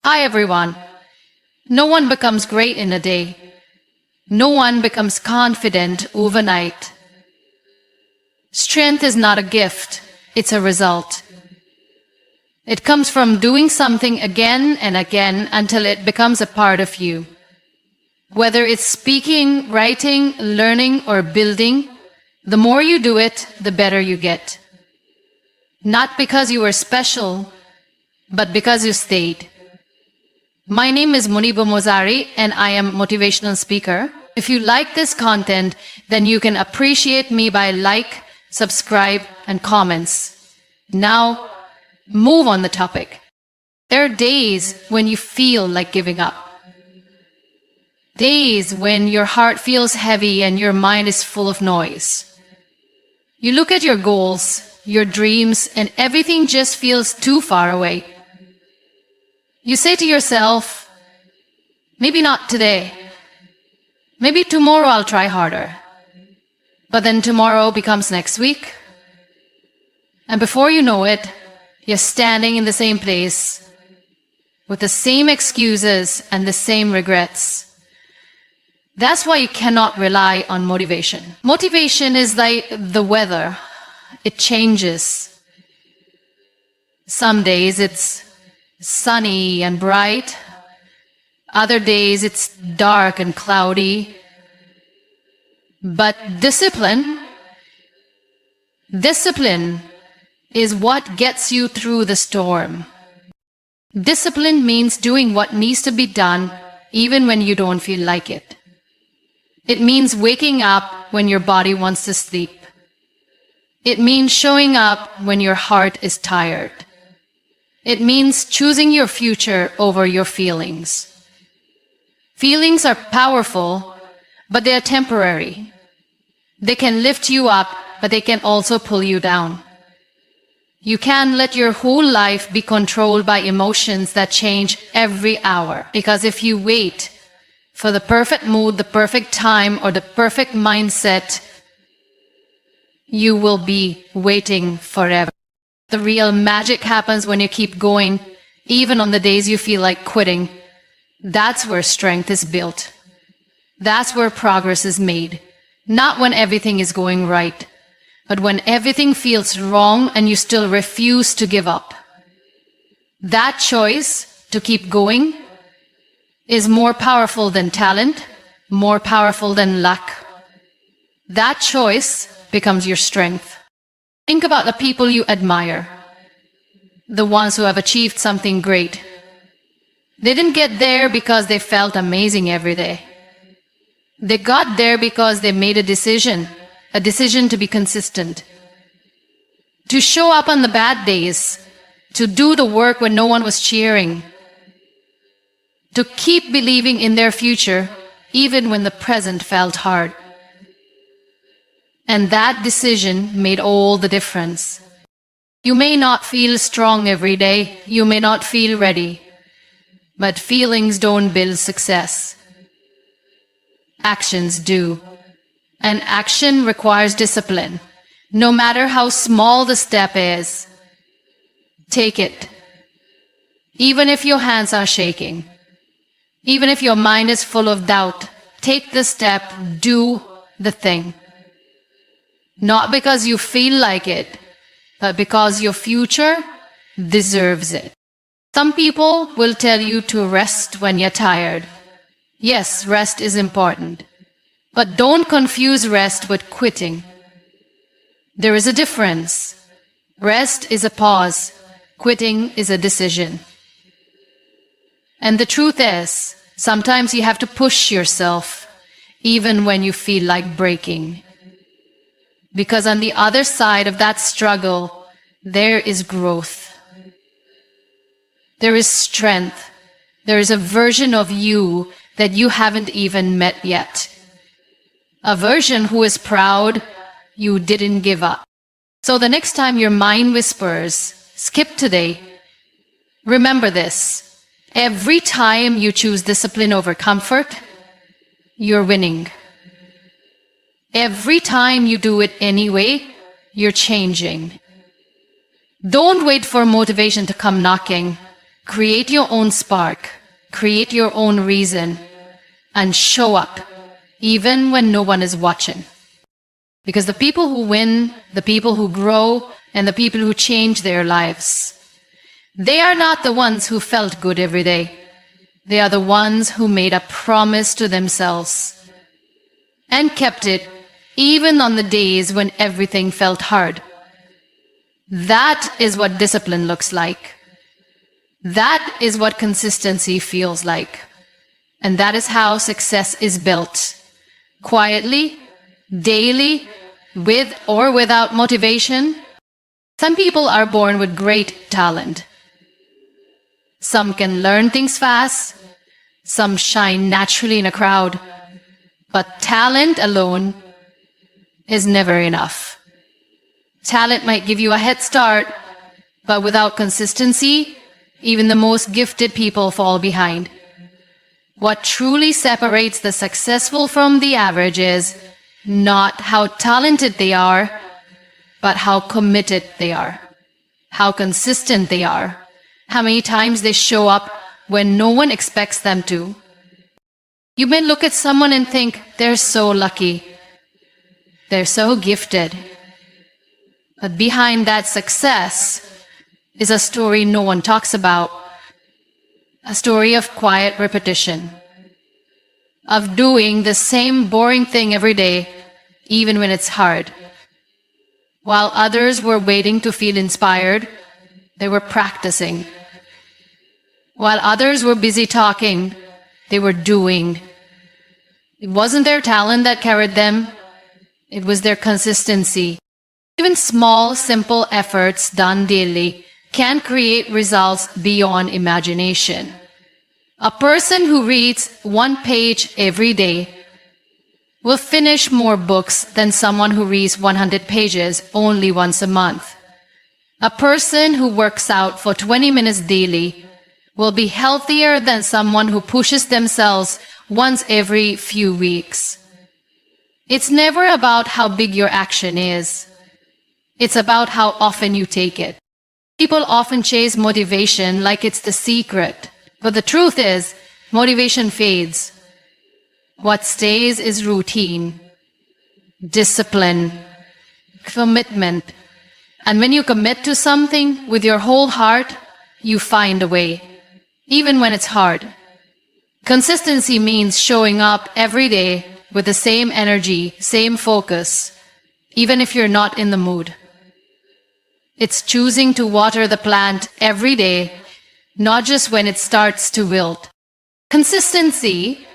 Hi everyone. No one becomes great in a day. No one becomes confident overnight. Strength is not a gift, it's a result. It comes from doing something again and again until it becomes a part of you. Whether it's speaking, writing, learning, or building, the more you do it, the better you get. Not because you were special, but because you stayed. My name is Muniba Mazari and I am a motivational speaker. If you like this content, then you can appreciate me by like, subscribe, and comments. Now, move on the topic. There are days when you feel like giving up. Days when your heart feels heavy and your mind is full of noise. You look at your goals, your dreams, and everything just feels too far away. You say to yourself, maybe not today. Maybe tomorrow I'll try harder. But then tomorrow becomes next week. And before you know it, you're standing in the same place with the same excuses and the same regrets. That's why you cannot rely on motivation. Motivation is like the weather. It changes. Some days it's sunny and bright. Other days it's dark and cloudy. But discipline is what gets you through the storm. Discipline means doing what needs to be done even when you don't feel like it. It means waking up when your body wants to sleep. It means showing up when your heart is tired. It means choosing your future over your feelings. Feelings are powerful, but they are temporary. They can lift you up, but they can also pull you down. You can't let your whole life be controlled by emotions that change every hour. Because if you wait for the perfect mood, the perfect time, or the perfect mindset, you will be waiting forever. The real magic happens when you keep going, even on the days you feel like quitting. That's where strength is built. That's where progress is made. Not when everything is going right, but when everything feels wrong and you still refuse to give up. That choice to keep going is more powerful than talent, more powerful than luck. That choice becomes your strength. Think about the people you admire, the ones who have achieved something great. They didn't get there because they felt amazing every day. They got there because they made a decision to be consistent, to show up on the bad days, to do the work when no one was cheering, to keep believing in their future even when the present felt hard. And that decision made all the difference. You may not feel strong every day, you may not feel ready, but feelings don't build success. Actions do. And action requires discipline. No matter how small the step is, take it. Even if your hands are shaking, even if your mind is full of doubt, take the step, do the thing. Not because you feel like it, but because your future deserves it. Some people will tell you to rest when you're tired. Yes, rest is important. But don't confuse rest with quitting. There is a difference. Rest is a pause. Quitting is a decision. And the truth is, sometimes you have to push yourself, even when you feel like breaking. Because on the other side of that struggle, there is growth. There is strength. There is a version of you that you haven't even met yet. A version who is proud you didn't give up. So the next time your mind whispers, skip today, remember this. Every time you choose discipline over comfort, you're winning. Every time you do it anyway, you're changing. Don't wait for motivation to come knocking. Create your own spark, create your own reason, and show up even when no one is watching. Because the people who win, the people who grow, and the people who change their lives, they are not the ones who felt good every day. They are the ones who made a promise to themselves and kept it even on the days when everything felt hard. That is what discipline looks like. That is what consistency feels like. And that is how success is built. Quietly, daily, with or without motivation. Some people are born with great talent. Some can learn things fast. Some shine naturally in a crowd. But talent alone is never enough. Talent might give you a head start, but without consistency, even the most gifted people fall behind. What truly separates the successful from the average is not how talented they are, but how committed they are, how consistent they are, how many times they show up when no one expects them to. You may look at someone and think, they're so lucky, they're so gifted. But behind that success is a story no one talks about, a story of quiet repetition, of doing the same boring thing every day, even when it's hard. While others were waiting to feel inspired, they were practicing. While others were busy talking, they were doing. It wasn't their talent that carried them, it was their consistency. Even small, simple efforts done daily can create results beyond imagination. A person who reads 1 page every day will finish more books than someone who reads 100 pages only once a month. A person who works out for 20 minutes daily will be healthier than someone who pushes themselves once every few weeks. It's never about how big your action is. It's about how often you take it. People often chase motivation like it's the secret, but the truth is, motivation fades. What stays is routine, discipline, commitment. And when you commit to something with your whole heart, you find a way, even when it's hard. Consistency means showing up every day with the same energy, same focus, even if you're not in the mood. It's choosing to water the plant every day, not just when it starts to wilt. Consistency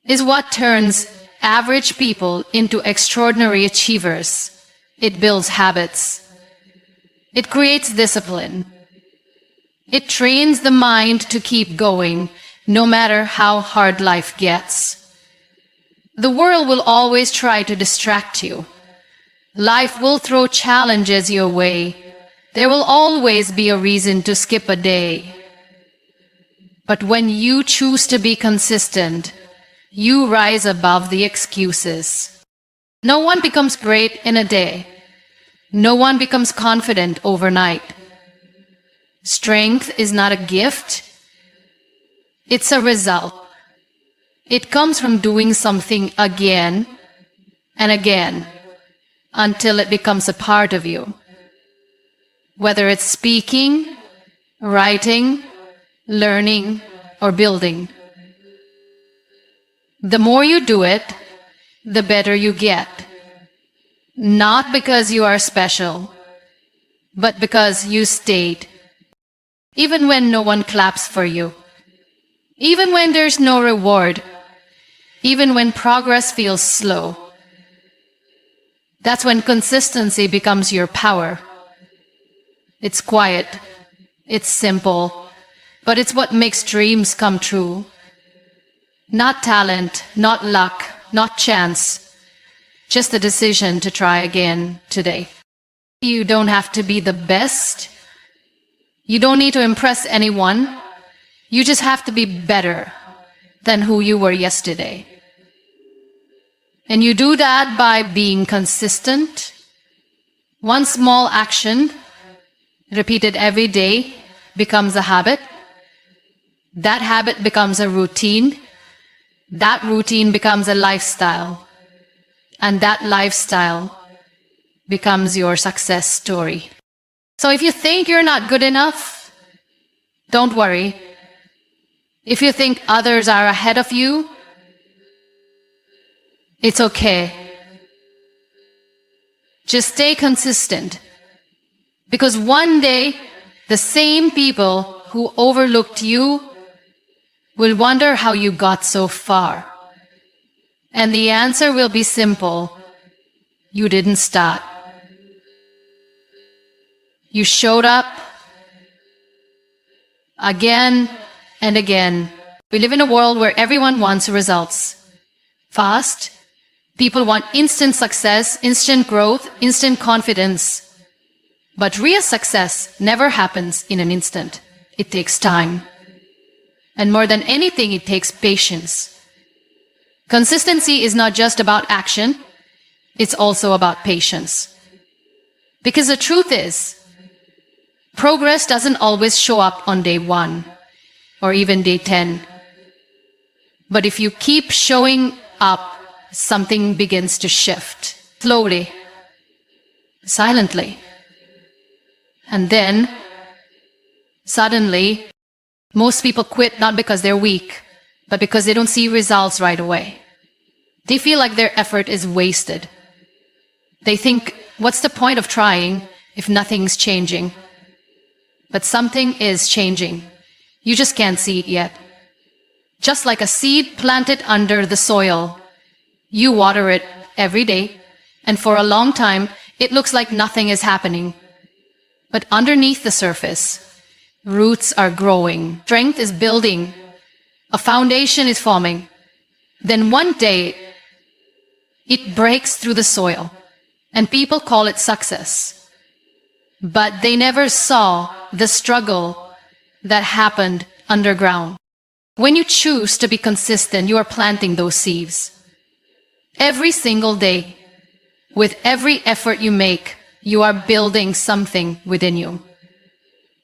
is what turns average people into extraordinary achievers. It builds habits. It creates discipline. It trains the mind to keep going, no matter how hard life gets. The world will always try to distract you. Life will throw challenges your way. There will always be a reason to skip a day. But when you choose to be consistent, you rise above the excuses. No one becomes great in a day. No one becomes confident overnight. Strength is not a gift. It's a result. It comes from doing something again and again until it becomes a part of you. Whether it's speaking, writing, learning, or building. The more you do it, the better you get. Not because you are special, but because you stayed. Even when no one claps for you. Even when there's no reward. Even when progress feels slow. That's when consistency becomes your power. It's quiet. It's simple. But it's what makes dreams come true. Not talent, not luck, not chance. Just a decision to try again today. You don't have to be the best. You don't need to impress anyone. You just have to be better than who you were yesterday. And you do that by being consistent. One small action, repeated every day, becomes a habit. That habit becomes a routine. That routine becomes a lifestyle. And that lifestyle becomes your success story. So if you think you're not good enough, don't worry. If you think others are ahead of you, it's okay. Just stay consistent. Because one day, the same people who overlooked you will wonder how you got so far. And the answer will be simple. You didn't start. You showed up again and again. We live in a world where everyone wants results. Fast. People want instant success, instant growth, instant confidence. But real success never happens in an instant. It takes time. And more than anything, it takes patience. Consistency is not just about action. It's also about patience. Because the truth is, progress doesn't always show up on day 1 or even day 10. But if you keep showing up, something begins to shift slowly, silently. And then, suddenly, most people quit not because they're weak, but because they don't see results right away. They feel like their effort is wasted. They think, what's the point of trying if nothing's changing? But something is changing. You just can't see it yet. Just like a seed planted under the soil, you water it every day, and for a long time, it looks like nothing is happening. But underneath the surface, roots are growing, strength is building, a foundation is forming. Then one day, it breaks through the soil, and people call it success. But they never saw the struggle that happened underground. When you choose to be consistent, you are planting those seeds. Every single day, with every effort you make, you are building something within you.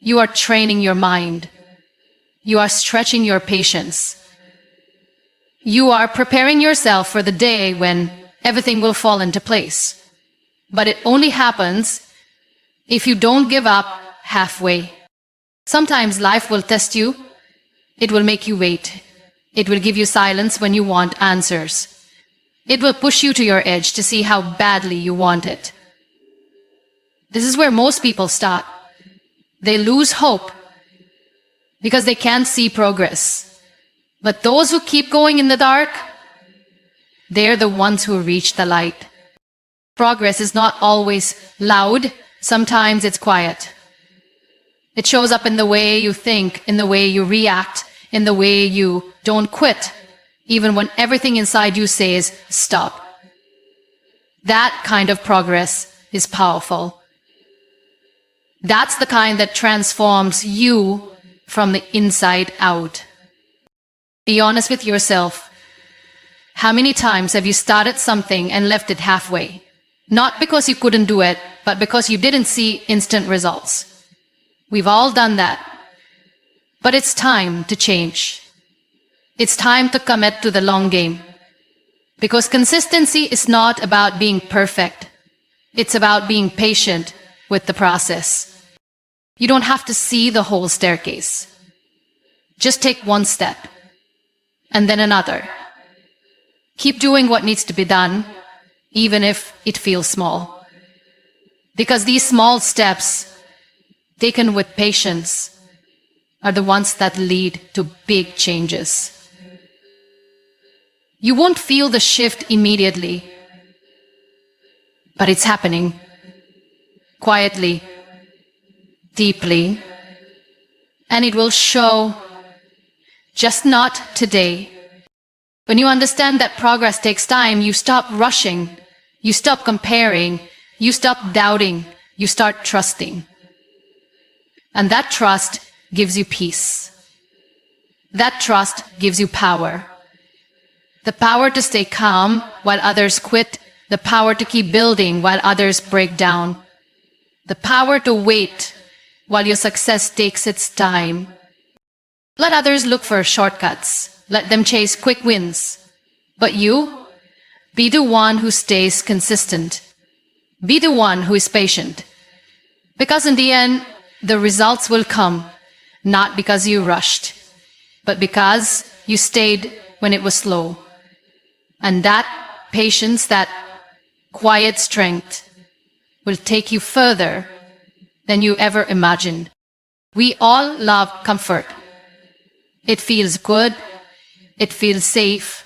You are training your mind. You are stretching your patience. You are preparing yourself for the day when everything will fall into place. But it only happens if you don't give up halfway. Sometimes life will test you. It will make you wait. It will give you silence when you want answers. It will push you to your edge to see how badly you want it. This is where most people start. They lose hope because they can't see progress. But those who keep going in the dark, they're the ones who reach the light. Progress is not always loud. Sometimes it's quiet. It shows up in the way you think, in the way you react, in the way you don't quit, even when everything inside you says, stop. That kind of progress is powerful. That's the kind that transforms you from the inside out. Be honest with yourself. How many times have you started something and left it halfway? Not because you couldn't do it, but because you didn't see instant results. We've all done that. But it's time to change. It's time to commit to the long game. Because consistency is not about being perfect. It's about being patient with the process. You don't have to see the whole staircase. Just take one step, and then another. Keep doing what needs to be done, even if it feels small. Because these small steps, taken with patience, are the ones that lead to big changes. You won't feel the shift immediately, but it's happening. Quietly, deeply, and it will show, just not today. When you understand that progress takes time, you stop rushing, you stop comparing, you stop doubting, you start trusting. And that trust gives you peace. That trust gives you power. The power to stay calm while others quit, the power to keep building while others break down, the power to wait while your success takes its time. Let others look for shortcuts. Let them chase quick wins. But you, be the one who stays consistent. Be the one who is patient. Because in the end, the results will come, not because you rushed, but because you stayed when it was slow. And that patience, that quiet strength, will take you further than you ever imagined. We all love comfort. It feels good. It feels safe.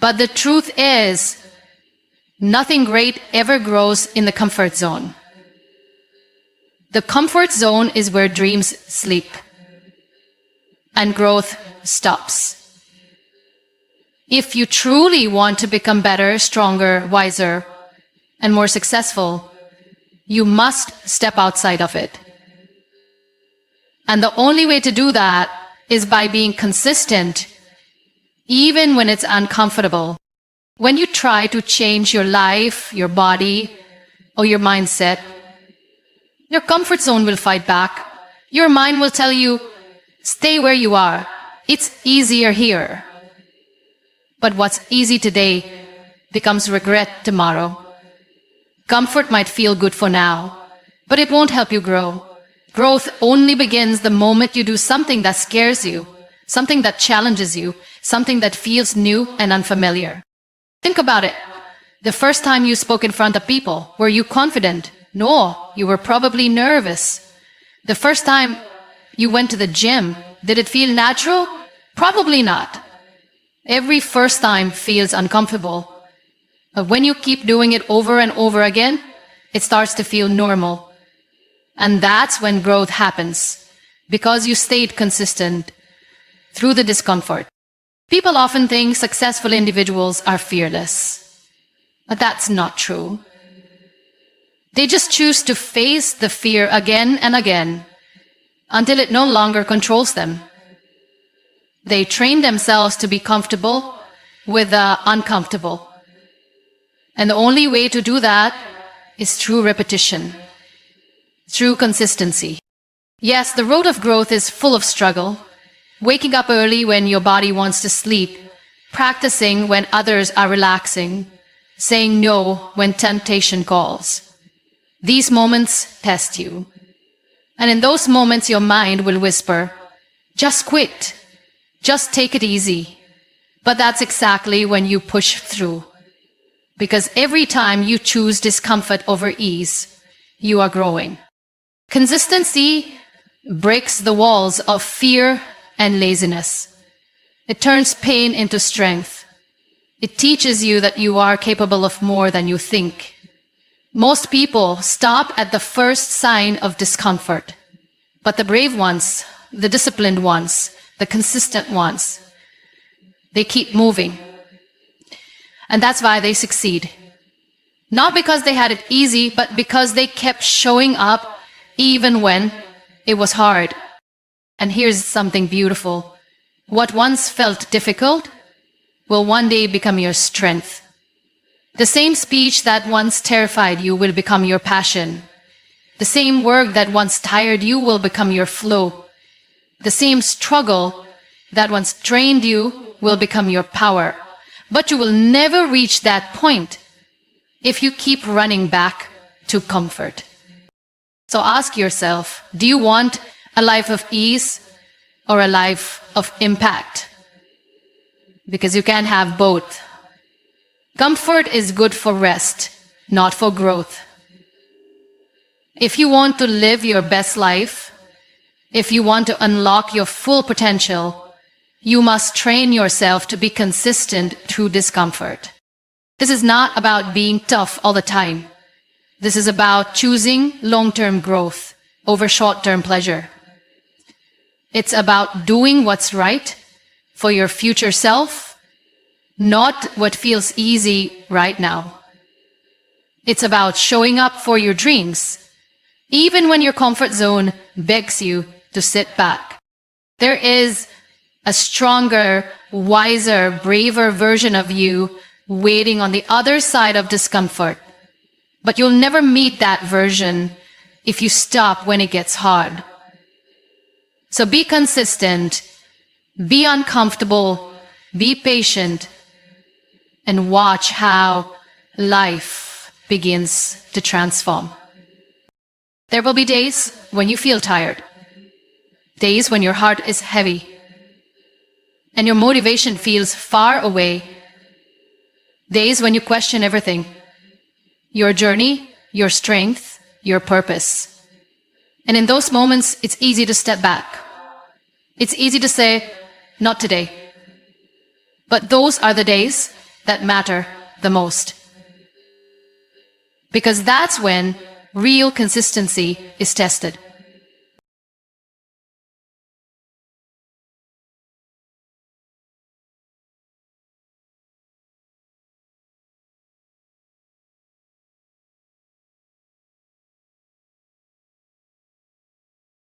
But the truth is, nothing great ever grows in the comfort zone. The comfort zone is where dreams sleep and growth stops. If you truly want to become better, stronger, wiser, and more successful, you must step outside of it. And the only way to do that is by being consistent, even when it's uncomfortable. When you try to change your life, your body, or your mindset, your comfort zone will fight back. Your mind will tell you, stay where you are. It's easier here. But what's easy today becomes regret tomorrow. Comfort might feel good for now, but it won't help you grow. Growth only begins the moment you do something that scares you, something that challenges you, something that feels new and unfamiliar. Think about it. The first time you spoke in front of people, were you confident? No, you were probably nervous. The first time you went to the gym, did it feel natural? Probably not. Every first time feels uncomfortable. But when you keep doing it over and over again, it starts to feel normal. And that's when growth happens, because you stayed consistent through the discomfort. People often think successful individuals are fearless, but that's not true. They just choose to face the fear again and again until it no longer controls them. They train themselves to be comfortable with the uncomfortable. And the only way to do that is through repetition, through consistency. Yes, the road of growth is full of struggle. Waking up early when your body wants to sleep, practicing when others are relaxing, saying no when temptation calls. These moments test you. And in those moments, your mind will whisper, just quit. Just take it easy. But that's exactly when you push through. Because every time you choose discomfort over ease, you are growing. Consistency breaks the walls of fear and laziness. It turns pain into strength. It teaches you that you are capable of more than you think. Most people stop at the first sign of discomfort. But the brave ones, the disciplined ones, the consistent ones, they keep moving. And that's why they succeed. Not because they had it easy, but because they kept showing up even when it was hard. And here's something beautiful. What once felt difficult will one day become your strength. The same speech that once terrified you will become your passion. The same work that once tired you will become your flow. The same struggle that once drained you will become your power. But you will never reach that point if you keep running back to comfort. So ask yourself, do you want a life of ease or a life of impact? Because you can have both. Comfort is good for rest, not for growth. If you want to live your best life, if you want to unlock your full potential, you must train yourself to be consistent through discomfort. This is not about being tough all the time. This is about choosing long-term growth over short-term pleasure. It's about doing what's right for your future self, not what feels easy right now. It's about showing up for your dreams, even when your comfort zone begs you to sit back. There is a stronger, wiser, braver version of you waiting on the other side of discomfort. But you'll never meet that version if you stop when it gets hard. So be consistent, Be uncomfortable, be patient, and watch how life begins to transform. There will be days when you feel tired, days when your heart is heavy, and your motivation feels far away, days when you question everything, your journey, your strength, your purpose. And in those moments, it's easy to step back. It's easy to say, not today. But those are the days that matter the most. Because that's when real consistency is tested.